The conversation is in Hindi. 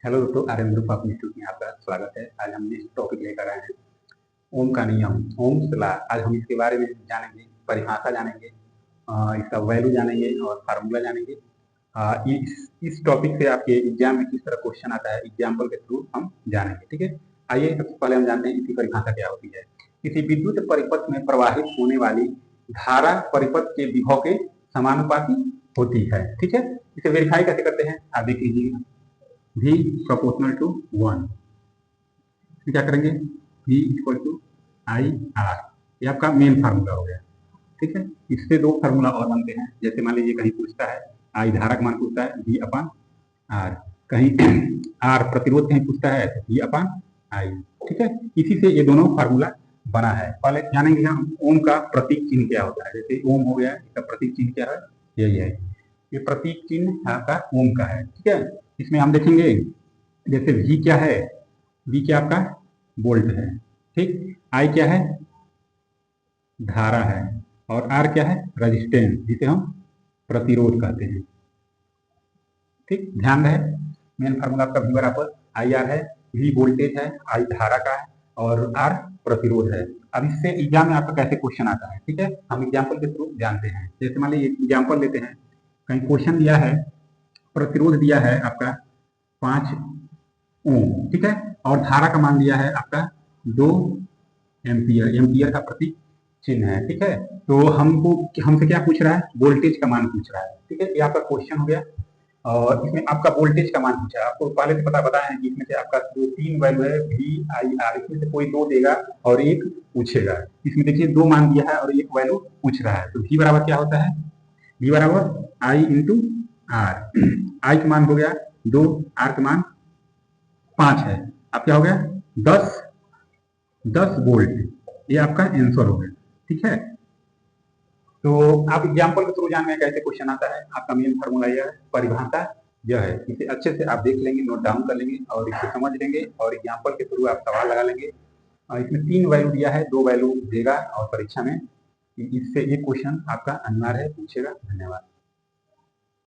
हेलो दोस्तों, आर्यन ग्रुप ऑफ इंस्टीट्यूट में आपका स्वागत है। आज हम इस टॉपिक लेकर आए हैं ओम का नियम, ओम्स लॉ। आज हम इसके बारे में जानेंगे, परिभाषा जानेंगे, इसका वैल्यू जानेंगे और फार्मूला जानेंगे। इस टॉपिक से आपके एग्जाम में किस तरह क्वेश्चन आता है, एग्जाम्पल के थ्रू हम जानेंगे। ठीक है, आइए सबसे पहले हम जानते हैं इसकी परिभाषा क्या होती है। किसी विद्युत परिपथ में प्रवाहित होने वाली धारा परिपथ के विभव के समानुपाती होती है। ठीक है, इसे वेरीफाई कैसे करते हैं आप देख लीजिए। V प्रोपोर्शनल टू 1, क्या करेंगे, V equal to I R, ये आपका मेन फार्मूला हो गया। ठीक है, इससे दो फार्मूला और बनते हैं। जैसे मान लीजिए कहीं पूछता है आई धारा का मान पूछता है V अपॉन आर, कहीं आर प्रतिरोध कहीं पूछता है तो V अपॉन आई। ठीक है, इसी से ये दोनों फार्मूला बना है। पहले जानेंगे हम ओम का प्रतीक चिन्ह क्या होता है। जैसे ओम हो गया, इसका प्रतीक चिन्ह क्या है, यही है। ये प्रतीक चिन्ह आपका ओम का है। ठीक है, इसमें हम देखेंगे जैसे V क्या है, V क्या आपका वोल्ट है। ठीक, I क्या है, धारा है, और R क्या है, रेजिस्टेंस, जिसे हम प्रतिरोध कहते हैं। ठीक, ध्यान रहे मेन फार्मूला आपका V बराबर आई आर है, V वोल्टेज है, I धारा का है और R प्रतिरोध है। अब इससे एग्जाम में आपका कैसे क्वेश्चन आता है, ठीक है, हम एग्जाम्पल के थ्रू जानते हैं। जैसे मान लीजिए एग्जाम्पल लेते हैं, कहीं क्वेश्चन दिया है, प्रतिरोध दिया है आपका 5 ओम, ठीक है, और धारा का मान दिया है आपका 2 एम्पियर, एम्पियर का प्रतीक चिन्ह है। ठीक है, तो हमसे क्या पूछ रहा है, वोल्टेज का मान पूछ रहा है। ठीक है, ये आपका क्वेश्चन हो गया और इसमें आपका वोल्टेज का मान पूछा है। आपको पहले से बताया है कि इसमें से आपका जो 3 वैल्यू है V I R, इसमें से कोई 2 देगा और एक पूछेगा। इसमें देखिए 2 मान दिया है और एक वैल्यू पूछ रहा है, तो V बराबर क्या होता है, V बराबर I इंटू आर। I का मान हो गया 2, R का मान 5 है। अब क्या हो गया, 10 वोल्ट, ये आपका आंसर हो गया। ठीक है, तो आप एग्जाम्पल के थ्रू जान में कैसे क्वेश्चन आता है। आपका मेन फार्मूला यह है, परिभाषा यह है। इसे अच्छे से आप देख लेंगे, नोट डाउन कर लेंगे और इसे समझ लेंगे और एग्जाम्पल के थ्रू आप सवाल लगा लेंगे। इसमें 3 वैल्यू दिया है, 2 वैल्यू देगा और परीक्षा में इससे एक क्वेश्चन आपका अनिवार्य है, पूछेगा। धन्यवाद।